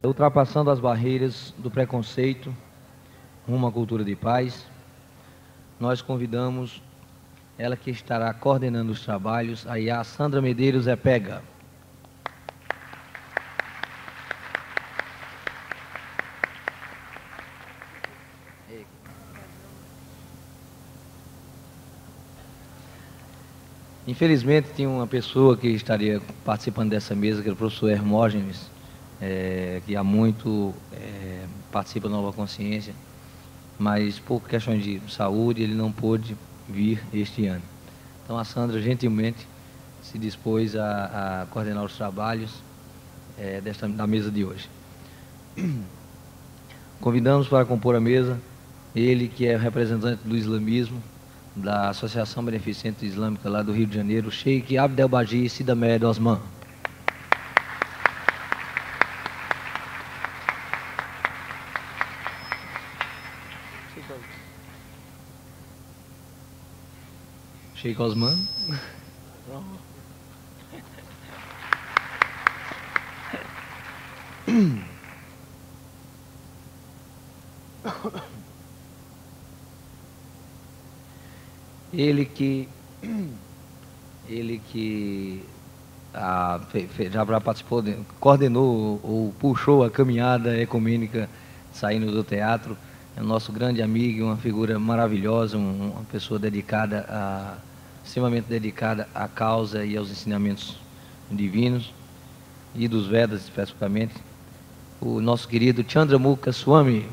Ultrapassando as barreiras do preconceito rumo à cultura de paz, nós convidamos ela que estará coordenando os trabalhos, a Sandra Medeiros Epega. Infelizmente, tinha uma pessoa que estaria participando dessa mesa, que era o professor Hermógenes, que há muito participa da Nova Consciência, mas por questões de saúde ele não pôde vir este ano. Então a Sandra gentilmente se dispôs a coordenar os trabalhos da mesa de hoje. Convidamos para compor a mesa ele que é representante do islamismo, da Associação Beneficente Islâmica lá do Rio de Janeiro, Sheikh Abdelbaji Sidamed Osman. Sheikh Osman. Ele que já participou, coordenou ou puxou a caminhada ecumênica saindo do teatro, é o nosso grande amigo, uma figura maravilhosa, uma pessoa dedicada, extremamente dedicada à causa e aos ensinamentos divinos e dos Vedas especificamente, o nosso querido Chandramukha Swami.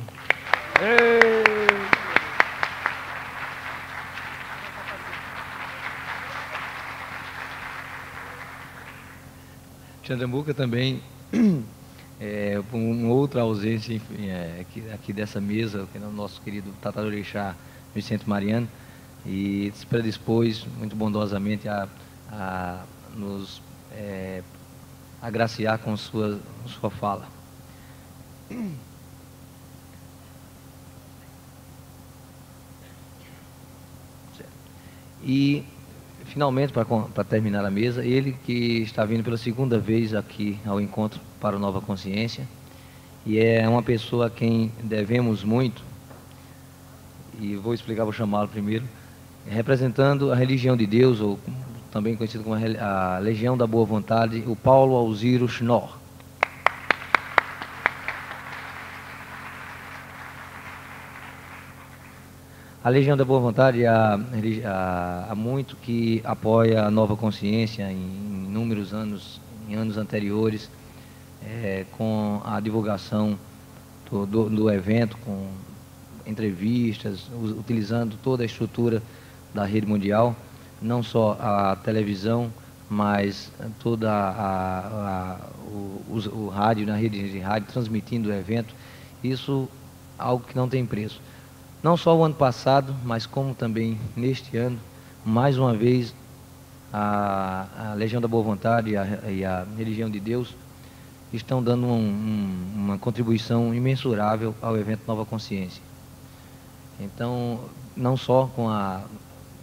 Chandramukha também uma outra ausência, enfim, aqui dessa mesa, que é o nosso querido Tatarorixá Vicente Mariano, e se predispôs muito bondosamente a nos agraciar com sua fala. E finalmente, para terminar a mesa, ele que está vindo pela segunda vez aqui ao encontro para o Nova Consciência, e é uma pessoa a quem devemos muito, e vou explicar, vou chamá-lo primeiro, representando a religião de Deus, ou também conhecido como a Legião da Boa Vontade, o Paulo Alziro Schnorr. A Legião da Boa Vontade há muito que apoia a Nova Consciência em inúmeros anos, em anos anteriores, com a divulgação do evento, com entrevistas, utilizando toda a estrutura da rede mundial, não só a televisão, mas toda o rádio, na rede de rádio, transmitindo o evento. Isso é algo que não tem preço. Não só o ano passado, mas como também neste ano, mais uma vez, a Legião da Boa Vontade e a Religião de Deus estão dando uma contribuição imensurável ao evento Nova Consciência. Então, não só com a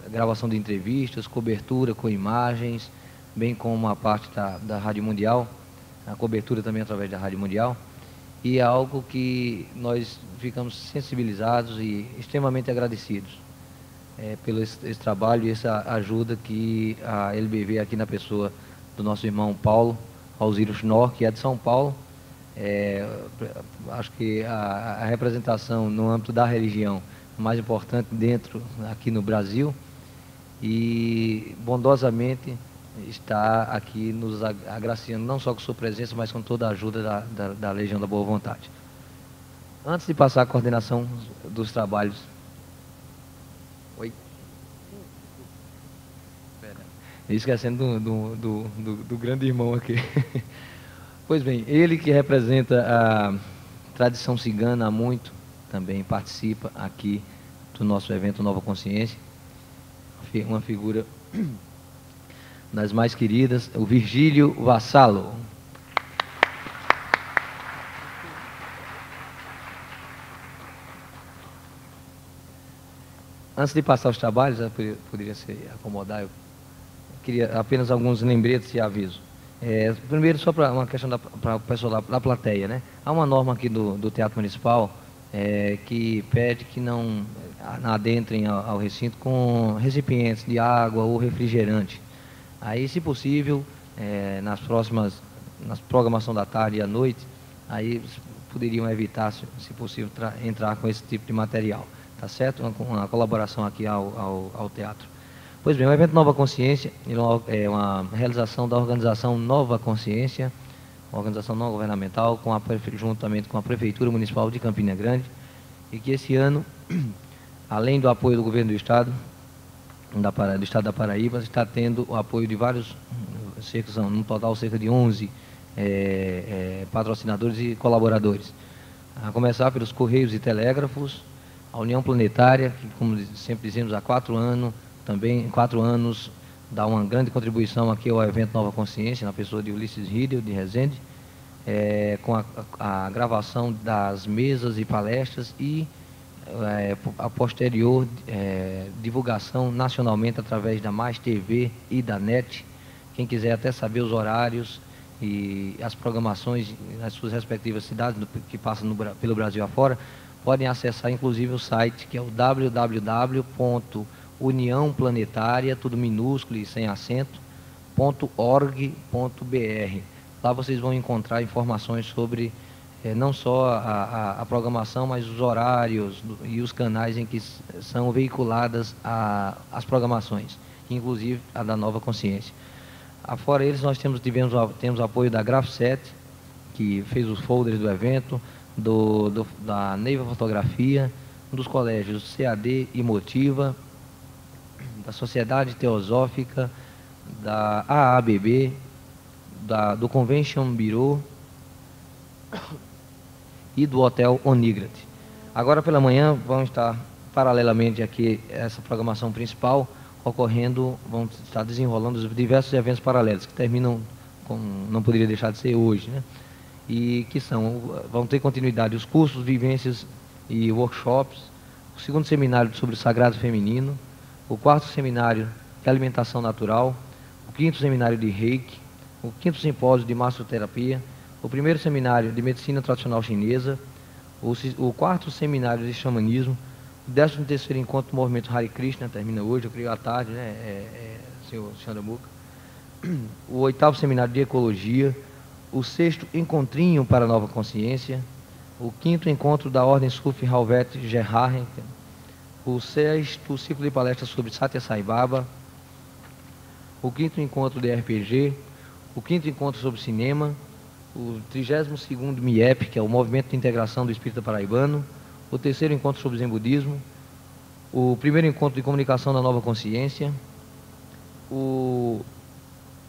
gravação de entrevistas, cobertura com imagens, bem como a parte da Rádio Mundial, a cobertura também através da Rádio Mundial, e é algo que nós ficamos sensibilizados e extremamente agradecidos pelo esse trabalho e essa ajuda que a LBV, aqui na pessoa do nosso irmão Paulo Alziro Schnorr, que é de São Paulo, acho que a representação no âmbito da religião mais importante aqui no Brasil, e bondosamente está aqui nos agraciando, não só com sua presença, mas com toda a ajuda da Legião da Boa Vontade. Antes de passar a coordenação dos trabalhos... Oi? Esquecendo do grande irmão aqui. Pois bem, ele que representa a tradição cigana há muito, também participa aqui do nosso evento Nova Consciência, uma figura das mais queridas, o Virgílio Vassalo. Antes de passar os trabalhos, poderia se acomodar, eu queria apenas alguns lembretes e aviso. Primeiro, só para uma questão para o pessoal da plateia, né? Há uma norma aqui do Teatro Municipal que pede que não adentrem ao recinto com recipientes de água ou refrigerante. Aí, se possível, nas programação da tarde e à noite, aí poderiam evitar, se possível, entrar com esse tipo de material. Tá certo? Uma colaboração aqui ao teatro. Pois bem, o evento Nova Consciência é uma realização da organização Nova Consciência, uma organização não governamental, juntamente com a Prefeitura Municipal de Campina Grande, e que esse ano, além do apoio do Governo do Estado, do Estado da Paraíba, está tendo o apoio de vários, no total cerca de 11 patrocinadores e colaboradores. A começar pelos Correios e Telégrafos, a União Planetária, que, como sempre dizemos, há 4 anos, também em 4 anos, dá uma grande contribuição aqui ao evento Nova Consciência, na pessoa de Ulisses Riedel, de Resende, com a gravação das mesas e palestras e a posterior divulgação nacionalmente através da Mais TV e da NET. Quem quiser até saber os horários e as programações nas suas respectivas cidades que passam pelo Brasil afora, podem acessar inclusive o site, que é o www.uniãoplanetaria, tudo minúsculo e sem acento, .org.br. Lá vocês vão encontrar informações sobre não só a programação, mas os horários e os canais em que são veiculadas as programações, inclusive a da Nova Consciência. Afora eles, nós temos apoio da Graf7, que fez os folders do evento, da Neiva Fotografia, dos colégios CAD e Motiva, da Sociedade Teosófica, da AABB, do Convention Bureau e do Hotel Onigrat. Agora pela manhã vão estar paralelamente aqui essa programação principal ocorrendo, vão estar desenrolando os diversos eventos paralelos que terminam, não poderia deixar de ser hoje, né? E que vão ter continuidade os cursos, vivências e workshops, o 2º seminário sobre o Sagrado Feminino, o 4º seminário de Alimentação Natural, o 5º seminário de Reiki, o 5º simpósio de Massoterapia, o 1º seminário de Medicina Tradicional Chinesa, o 4º seminário de Xamanismo, o 13º encontro do Movimento Hare Krishna, termina hoje, eu creio à tarde, né, senhor Chandramuka, o 8º seminário de Ecologia, o 6º Encontrinho para a Nova Consciência, o 5º encontro da Ordem Sufi Halvet Gerharden, o 6º ciclo de palestras sobre Satya Sai Baba, o 5º encontro de RPG, o 5º encontro sobre cinema, o 32º MIEP, que é o Movimento de Integração do Espírita Paraibano, o 3º encontro sobre Zen Budismo, o 1º encontro de Comunicação da Nova Consciência, o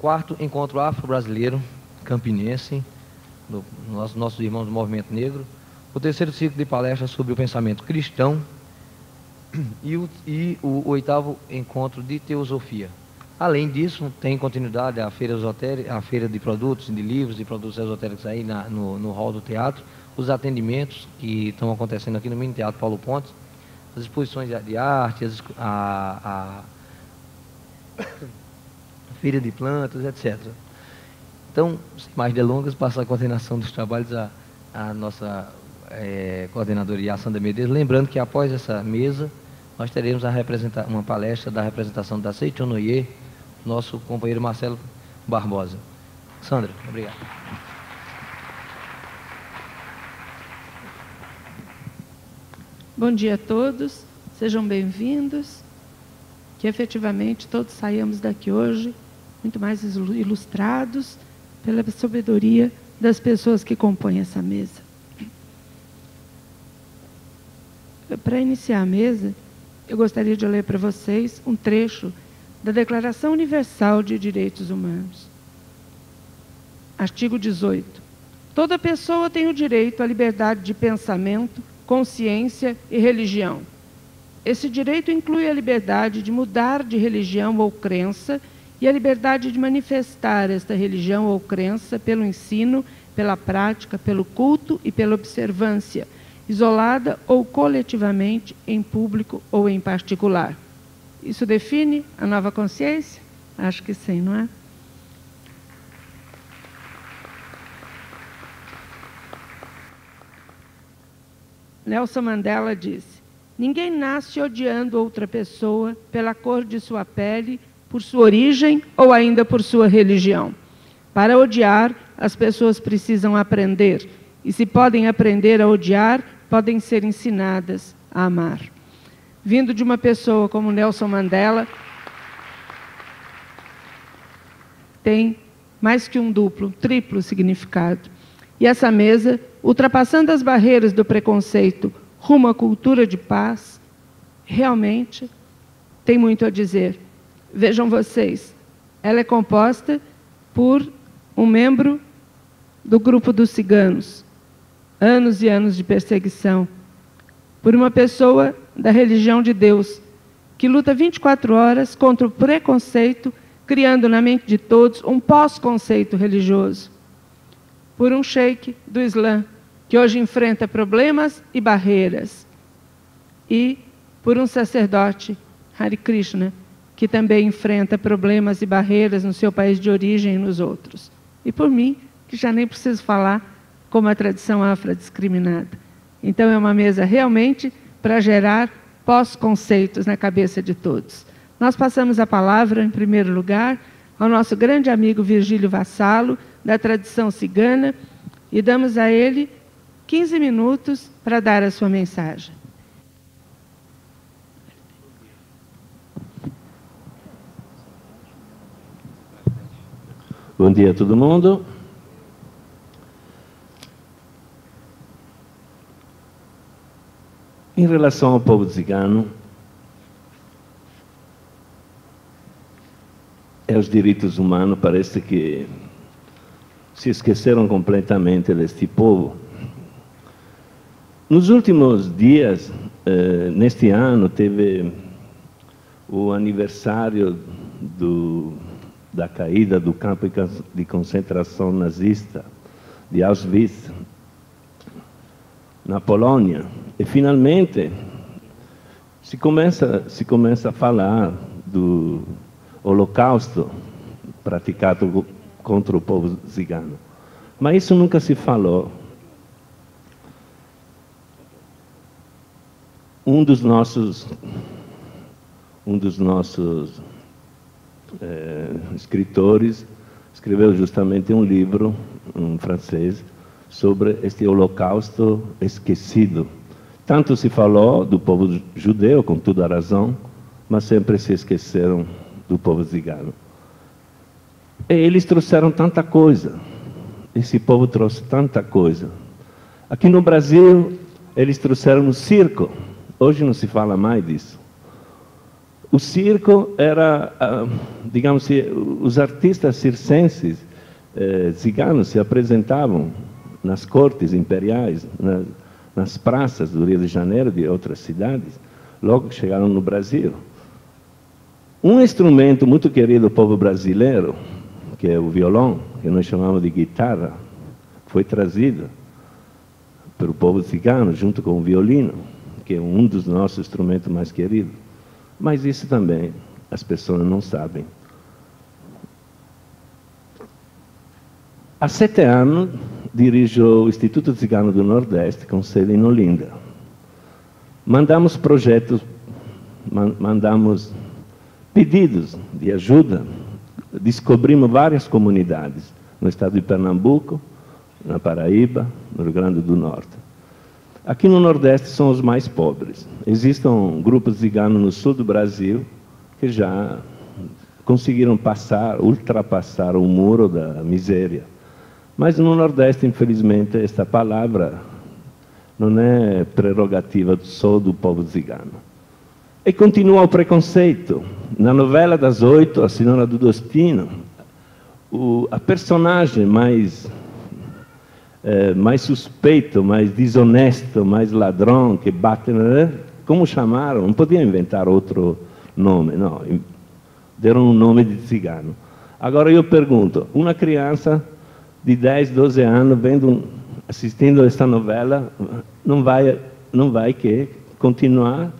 4º encontro afro-brasileiro campinense, nossos irmãos do Movimento Negro, o 3º ciclo de palestras sobre o pensamento cristão e o 8º encontro de teosofia. Além disso, tem continuidade a feira esotérica, a feira de produtos, de livros, de produtos esotéricos aí no hall do teatro, os atendimentos que estão acontecendo aqui no Mini Teatro Paulo Pontes, as exposições de arte, a feira de plantas, etc. Então, sem mais delongas, passo a coordenação dos trabalhos à nossa coordenadora Sandra Medeiros, lembrando que após essa mesa, nós teremos uma palestra da representação da Seichonoye, nosso companheiro Marcelo Barbosa. Sandra, obrigado. Bom dia a todos, sejam bem-vindos, que efetivamente todos saiamos daqui hoje muito mais ilustrados pela sabedoria das pessoas que compõem essa mesa. Para iniciar a mesa, eu gostaria de ler para vocês um trecho da Declaração Universal de Direitos Humanos. Artigo 18. Toda pessoa tem o direito à liberdade de pensamento, consciência e religião. Esse direito inclui a liberdade de mudar de religião ou crença e a liberdade de manifestar esta religião ou crença pelo ensino, pela prática, pelo culto e pela observância, isolada ou coletivamente, em público ou em particular. Isso define a nova consciência? Acho que sim, não é? Nelson Mandela disse: ninguém nasce odiando outra pessoa pela cor de sua pele, por sua origem ou ainda por sua religião. Para odiar, as pessoas precisam aprender. E se podem aprender a odiar, podem ser ensinadas a amar. Vindo de uma pessoa como Nelson Mandela, tem mais que um duplo, triplo significado. E essa mesa, ultrapassando as barreiras do preconceito rumo à cultura de paz, realmente tem muito a dizer. Vejam vocês, ela é composta por um membro do grupo dos ciganos, anos e anos de perseguição, por uma pessoa da religião de Deus, que luta 24 horas contra o preconceito, criando na mente de todos um pós-conceito religioso, por um sheik do Islã, que hoje enfrenta problemas e barreiras, e por um sacerdote, Hare Krishna, que também enfrenta problemas e barreiras no seu país de origem e nos outros. E por mim, que já nem preciso falar, como a tradição afrodiscriminada. Então é uma mesa realmente para gerar pós-conceitos na cabeça de todos. Nós passamos a palavra, em primeiro lugar, ao nosso grande amigo Virgílio Vassalo, da tradição cigana, e damos a ele 15 minutos para dar a sua mensagem. Bom dia a todo mundo. Em relação ao povo cigano, os direitos humanos parece que se esqueceram completamente deste povo. Nos últimos dias, neste ano, teve o aniversário da caída do campo de concentração nazista de Auschwitz, na Polônia. E, finalmente, se começa a falar do Holocausto praticado contra o povo cigano. Mas isso nunca se falou. Um dos nossos escritores escreveu justamente um livro, em francês, sobre este Holocausto esquecido. Tanto se falou do povo judeu, com toda a razão, mas sempre se esqueceram do povo cigano. E eles trouxeram tanta coisa. Esse povo trouxe tanta coisa. Aqui no Brasil, eles trouxeram o circo. Hoje não se fala mais disso. O circo era, digamos, os artistas circenses ciganos se apresentavam nas cortes imperiais, nas praças do Rio de Janeiro, de outras cidades, logo que chegaram no Brasil. Um instrumento muito querido do povo brasileiro, que é o violão, que nós chamamos de guitarra, foi trazido pelo povo cigano, junto com o violino, que é um dos nossos instrumentos mais queridos. Mas isso também as pessoas não sabem. Há 7 anos, dirijo o Instituto Cigano do Nordeste, com sede em Olinda. Mandamos projetos, mandamos pedidos de ajuda, descobrimos várias comunidades no estado de Pernambuco, na Paraíba, no Rio Grande do Norte. Aqui no Nordeste são os mais pobres. Existem grupos ciganos no sul do Brasil que já conseguiram ultrapassar o muro da miséria. Mas no Nordeste, infelizmente, esta palavra não é prerrogativa só do povo cigano. E continua o preconceito. Na novela das 8, A Senhora do Destino, a personagem mais suspeito, mais desonesto, mais ladrão, que bate, como chamaram? Não podiam inventar outro nome, não. Deram um nome de cigano. Agora eu pergunto, uma criança de 10, 12 anos, assistindo esta novela, não vai que continuar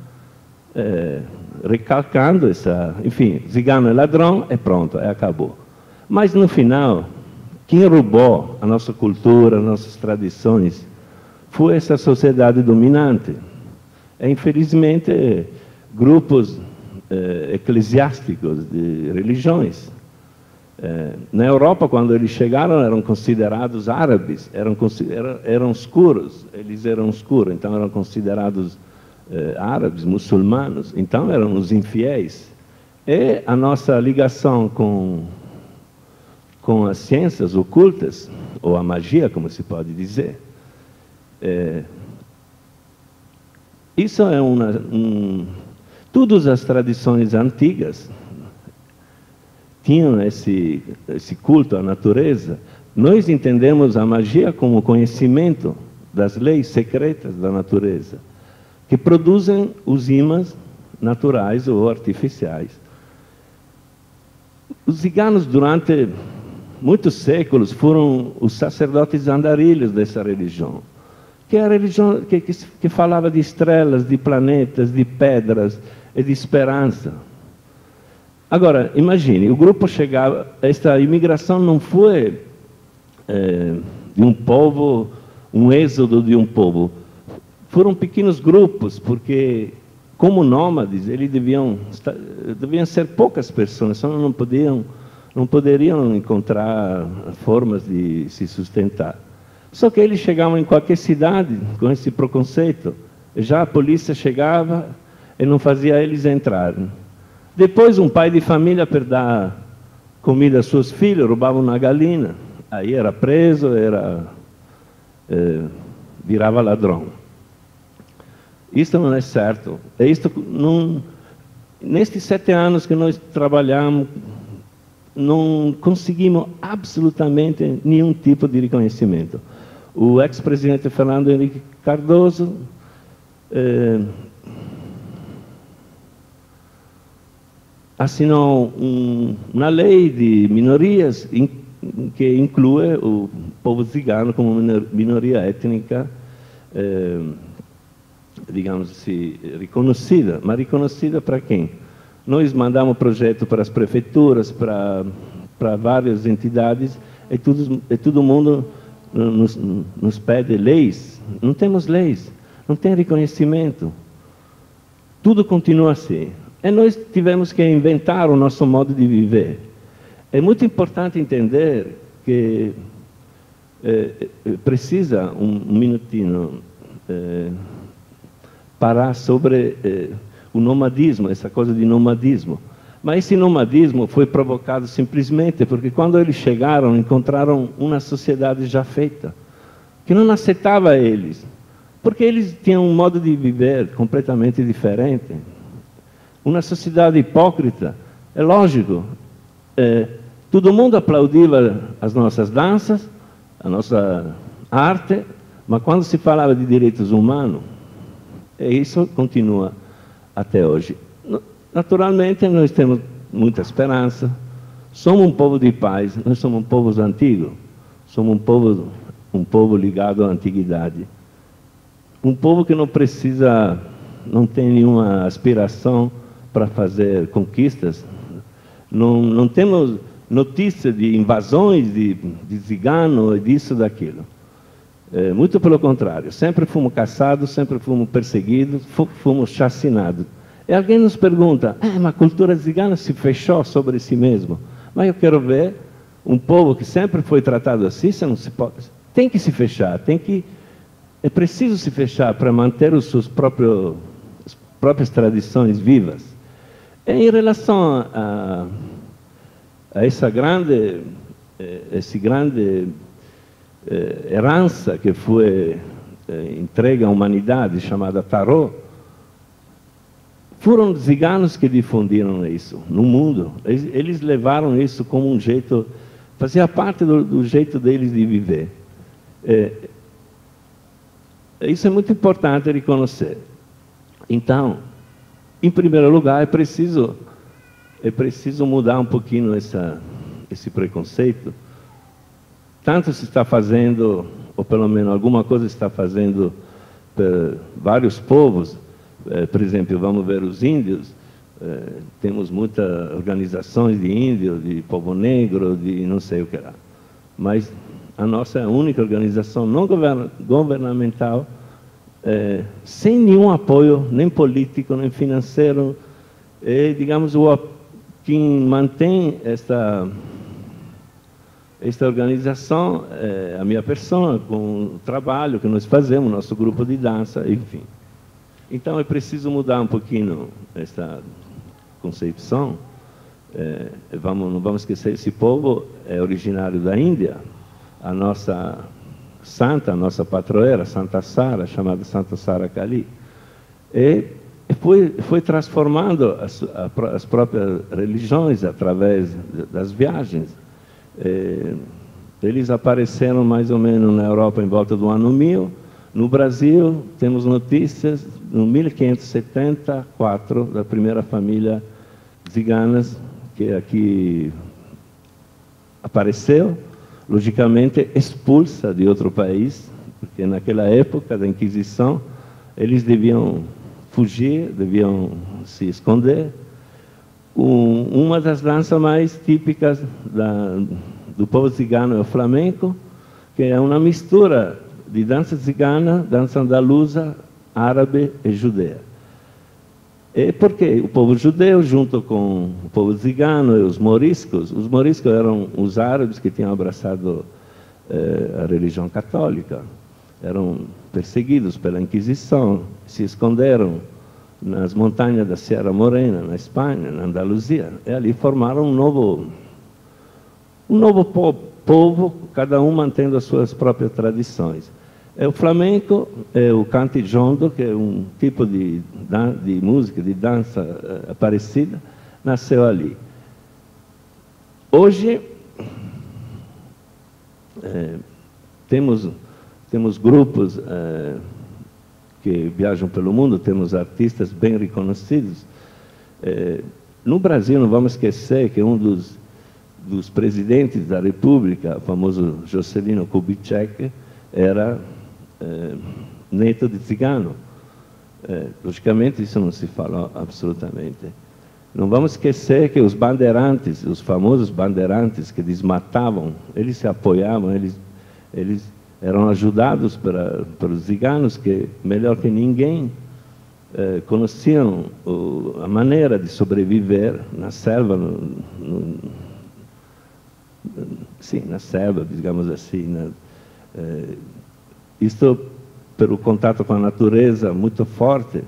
recalcando essa... Enfim, cigano é ladrão, é pronto, acabou. Mas, no final, quem roubou a nossa cultura, as nossas tradições, foi essa sociedade dominante. E, infelizmente, grupos eclesiásticos de religiões. Na Europa, quando eles chegaram, eram considerados árabes, eram escuros, eles eram escuros, então eram considerados árabes, muçulmanos, então eram os infiéis. E a nossa ligação com as ciências ocultas, ou a magia, como se pode dizer, isso é todas as tradições antigas tinham esse culto à natureza. Nós entendemos a magia como conhecimento das leis secretas da natureza, que produzem os ímãs naturais ou artificiais. Os ciganos, durante muitos séculos, foram os sacerdotes andarilhos dessa religião, que é a religião que falava de estrelas, de planetas, de pedras e de esperança. Agora, imagine, o grupo chegava... Esta imigração não foi de um povo, um êxodo de um povo. Foram pequenos grupos, porque, como nômades, eles deviam ser poucas pessoas, só não poderiam encontrar formas de se sustentar. Só que eles chegavam em qualquer cidade com esse preconceito. Já a polícia chegava e não fazia eles entrarem. Depois, um pai de família, para dar comida aos seus filhos, roubava uma galinha. Aí era preso, virava ladrão. Isso não é certo. Nestes 7 anos que nós trabalhamos, não conseguimos absolutamente nenhum tipo de reconhecimento. O ex-presidente Fernando Henrique Cardoso assinou uma lei de minorias que inclui o povo cigano como minoria étnica, digamos assim, reconhecida. Mas reconhecida para quem? Nós mandamos projeto para as prefeituras, para várias entidades, e todo mundo nos pede leis. Não temos leis, não tem reconhecimento. Tudo continua assim. E nós tivemos que inventar o nosso modo de viver. É muito importante entender que precisa um minutinho parar sobre o nomadismo, essa coisa de nomadismo. Mas esse nomadismo foi provocado simplesmente porque quando eles chegaram, encontraram uma sociedade já feita, que não aceitava eles, porque eles tinham um modo de viver completamente diferente. Uma sociedade hipócrita, é lógico. Todo mundo aplaudia as nossas danças, a nossa arte, mas quando se falava de direitos humanos, isso continua até hoje. Naturalmente, nós temos muita esperança. Somos um povo de paz, nós somos um povo antigo, somos um povo ligado à antiguidade. Um povo que não tem nenhuma aspiração para fazer conquistas. Não temos notícia de invasões de ciganos, disso, daquilo. Muito pelo contrário, sempre fomos caçados, sempre fomos perseguidos, fomos chacinados. E alguém nos pergunta, mas a cultura cigana se fechou sobre si mesmo. Mas eu quero ver um povo que sempre foi tratado assim, tem que se fechar, é preciso se fechar para manter as suas próprias tradições vivas. Em relação a essa grande herança que foi entregue à humanidade, chamada Tarot, foram os ciganos que difundiram isso no mundo. Eles levaram isso como um jeito, fazia parte do jeito deles de viver. Isso é muito importante reconhecer. Então, em primeiro lugar, é preciso mudar um pouquinho esse preconceito. Tanto se está fazendo, ou pelo menos alguma coisa está fazendo vários povos. Por exemplo, vamos ver os índios, temos muitas organizações de índios, de povo negro, de não sei o que lá. Mas a nossa é a única organização não governamental, sem nenhum apoio, nem político, nem financeiro. E, digamos, quem mantém esta organização é a minha pessoa, com o trabalho que nós fazemos, nosso grupo de dança, enfim. Então, é preciso mudar um pouquinho essa concepção. Não vamos esquecer, esse povo é originário da Índia. A nossa santa, a nossa padroeira, Santa Sara, chamada Santa Sara Kali, e foi transformando as próprias religiões através das viagens. Eles apareceram mais ou menos na Europa em volta do ano 1000. No Brasil, temos notícias, no 1574, da primeira família ciganas que aqui apareceu, logicamente expulsa de outro país, porque naquela época da Inquisição, eles deviam fugir, deviam se esconder. Uma das danças mais típicas do povo cigano é o flamenco, que é uma mistura de dança cigana, dança andaluza, árabe e judeia. E porque o povo judeu, junto com o povo cigano e os moriscos eram os árabes que tinham abraçado a religião católica, eram perseguidos pela Inquisição, se esconderam nas montanhas da Sierra Morena, na Espanha, na Andaluzia, e ali formaram um novo povo, cada um mantendo as suas próprias tradições. O flamenco é o cantijondo, que é um tipo de música, de dança parecida, nasceu ali. Hoje, temos grupos que viajam pelo mundo, temos artistas bem reconhecidos. No Brasil, não vamos esquecer que um dos presidentes da República, o famoso Juscelino Kubitschek, era neto de cigano. Logicamente, isso não se fala absolutamente. Não vamos esquecer que os bandeirantes, os famosos bandeirantes que desmatavam, eles se apoiavam, eles eram ajudados pelos ciganos que, melhor que ninguém, conheciam a maneira de sobreviver na selva, sim, na selva, digamos assim. Isto pelo contato com a natureza muito forte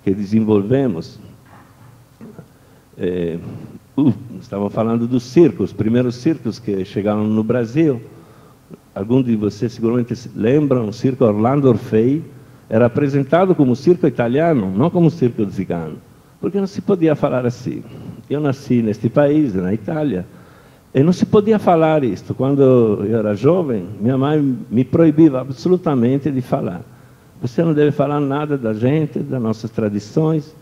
que desenvolvemos. Estavam falando dos circos, os primeiros circos que chegaram no Brasil. Alguns de vocês seguramente se lembram, o circo Orlando Orfei era apresentado como circo italiano, não como circo cigano, porque não se podia falar assim. Eu nasci neste país, na Itália, e não se podia falar isto. Quando eu era jovem, minha mãe me proibia absolutamente de falar. Você não deve falar nada da gente, das nossas tradições.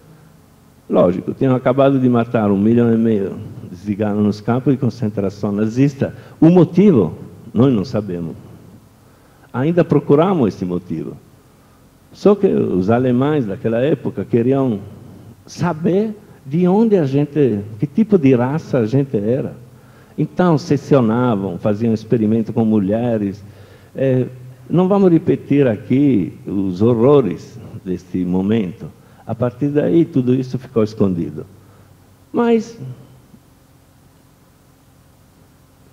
Lógico, tinham acabado de matar 1,5 milhão de ciganos nos campos de concentração nazista. O motivo, nós não sabemos. Ainda procuramos esse motivo. Só que os alemães daquela época queriam saber de onde que tipo de raça a gente era. Então, seccionavam, faziam experimento com mulheres. Não vamos repetir aqui os horrores deste momento. A partir daí, tudo isso ficou escondido. Mas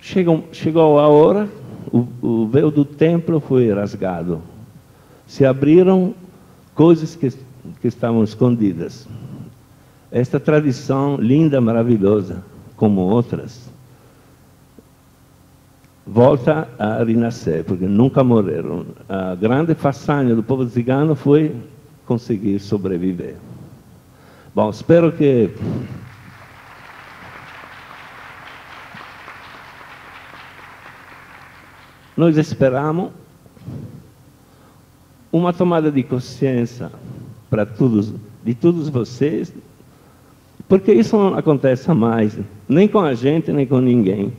chegou a hora, o véu do templo foi rasgado. Se abriram coisas que estavam escondidas. Esta tradição linda, maravilhosa, como outras, volta a renascer, porque nunca morreram. A grande façanha do povo cigano foi conseguir sobreviver. Bom, espero que nós esperamos uma tomada de consciência de todos vocês, porque isso não acontece mais, nem com a gente, nem com ninguém.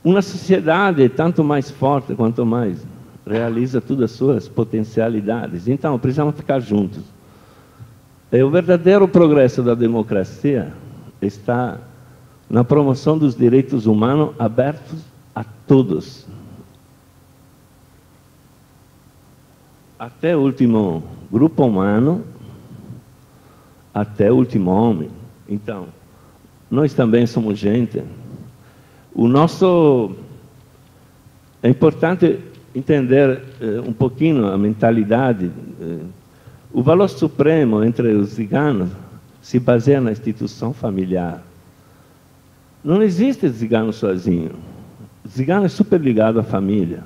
Uma sociedade é tanto mais forte quanto mais realiza todas as suas potencialidades. Então, precisamos ficar juntos. O verdadeiro progresso da democracia está na promoção dos direitos humanos abertos a todos. Até o último grupo humano, até o último homem. Então, nós também somos gente. É importante entender um pouquinho a mentalidade. O valor supremo entre os ciganos se baseia na instituição familiar. Não existe cigano sozinho. O cigano é super ligado à família.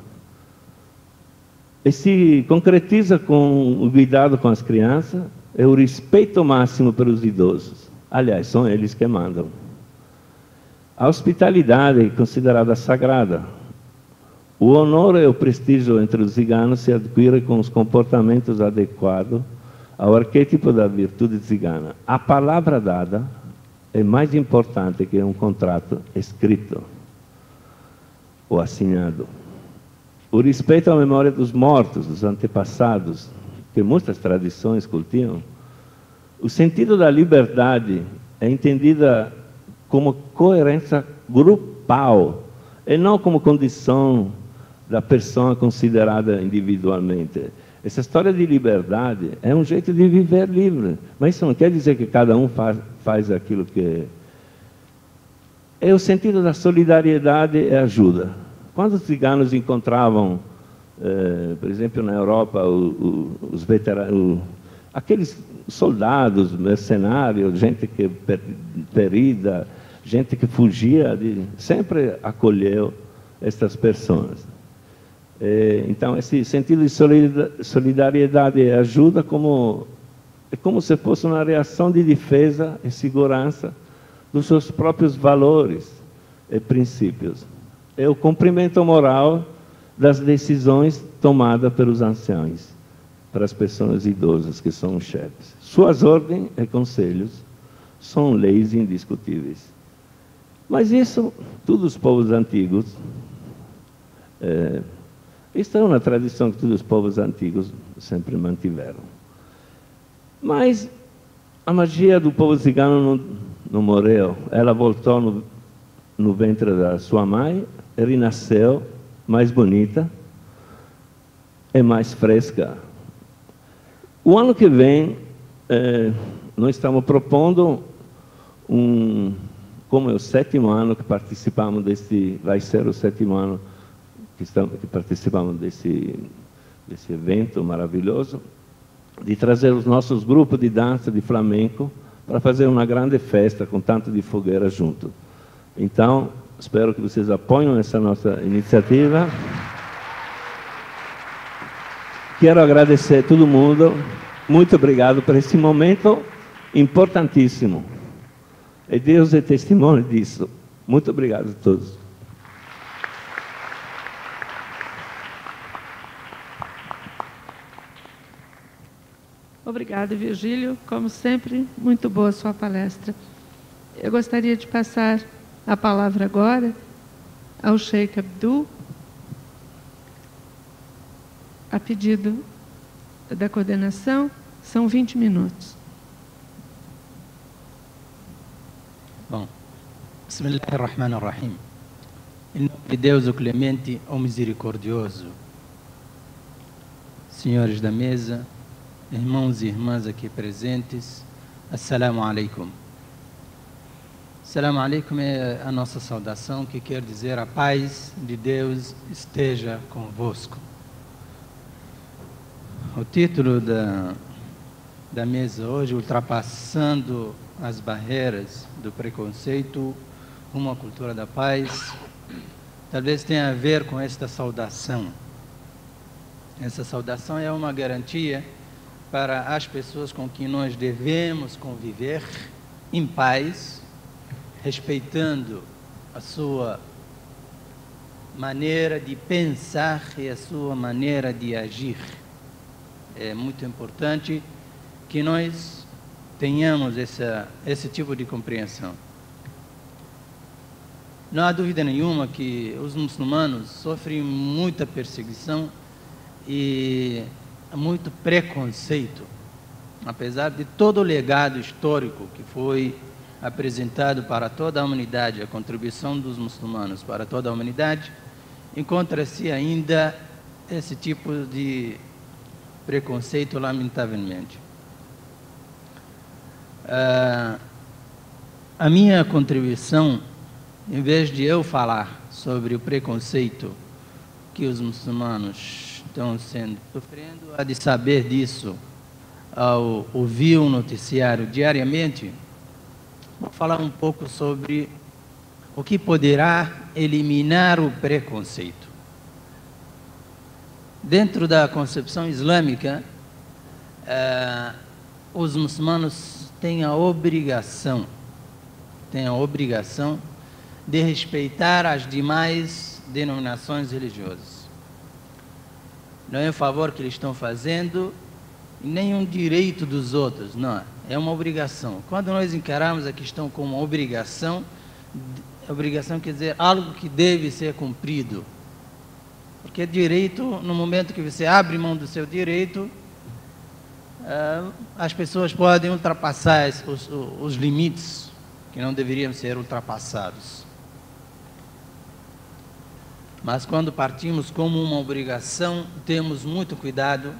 E se concretiza com o cuidado com as crianças e o respeito máximo pelos idosos. Aliás, são eles que mandam. A hospitalidade é considerada sagrada. O honor e o prestígio entre os ciganos se adquirem com os comportamentos adequados ao arquétipo da virtude cigana. A palavra dada é mais importante que um contrato escrito ou assinado. O respeito à memória dos mortos, dos antepassados, que muitas tradições cultivam. O sentido da liberdade é entendida como coerência grupal e não como condição da pessoa considerada individualmente. Essa história de liberdade é um jeito de viver livre, mas isso não quer dizer que cada um faz aquilo que... É o sentido da solidariedade e ajuda. Quando os ciganos encontravam, por exemplo, na Europa, os veteranos, aqueles soldados, mercenários, gente que ferida, gente que fugia, sempre acolheu estas pessoas. Então, esse sentido de solidariedade e ajuda é como se fosse uma reação de defesa e segurança dos seus próprios valores e princípios. É o cumprimento moral das decisões tomadas pelos anciãos, para as pessoas idosas que são os chefes. Suas ordens e conselhos são leis indiscutíveis. Mas isso, todos os povos antigos, isso é uma tradição que todos os povos antigos sempre mantiveram. Mas a magia do povo cigano não morreu. Ela voltou no ventre da sua mãe, e renasceu mais bonita e mais fresca. O ano que vem, nós estamos propondo como é o 7º ano que participamos vai ser o 7º ano que participamos desse evento maravilhoso, de trazer os nossos grupos de dança de flamenco para fazer uma grande festa com tanto de fogueira junto. Então, espero que vocês apoiem essa nossa iniciativa. Quero agradecer a todo mundo. Muito obrigado por esse momento importantíssimo. E Deus é testemunho disso. Muito obrigado a todos. Obrigada, Virgílio. Como sempre, muito boa a sua palestra. Eu gostaria de passar a palavra agora ao Sheikh Abdul, a pedido da coordenação. São 20 minutos. Bom, Bismillahirrahmanirrahim. Em nome de Deus, o clemente, o misericordioso. Senhores da mesa, irmãos e irmãs aqui presentes, Assalamu alaikum. Assalamu alaikum é a nossa saudação, que quer dizer a paz de Deus esteja convosco. O título da mesa hoje, ultrapassando as barreiras do preconceito, uma cultura da paz, talvez tenha a ver com esta saudação. Essa saudação é uma garantia para as pessoas com quem nós devemos conviver em paz, respeitando a sua maneira de pensar e a sua maneira de agir. É muito importante que nós tenhamos esse tipo de compreensão. Não há dúvida nenhuma que os muçulmanos sofrem muita perseguição e muito preconceito, apesar de todo o legado histórico que foi apresentado para toda a humanidade, a contribuição dos muçulmanos para toda a humanidade, encontra-se ainda esse tipo de preconceito, lamentavelmente. A minha contribuição, em vez de eu falar sobre o preconceito que os muçulmanos estão sofrendo, a de saber disso ao ouvir o noticiário diariamente, vou falar um pouco sobre o que poderá eliminar o preconceito. Dentro da concepção islâmica, os muçulmanos têm a obrigação de respeitar as demais denominações religiosas. Não é um favor que eles estão fazendo, nem um direito dos outros, não, é uma obrigação. Quando nós encaramos a questão como uma obrigação quer dizer algo que deve ser cumprido. Porque direito, no momento que você abre mão do seu direito, as pessoas podem ultrapassar os limites que não deveriam ser ultrapassados. Mas quando partimos como uma obrigação, temos muito cuidado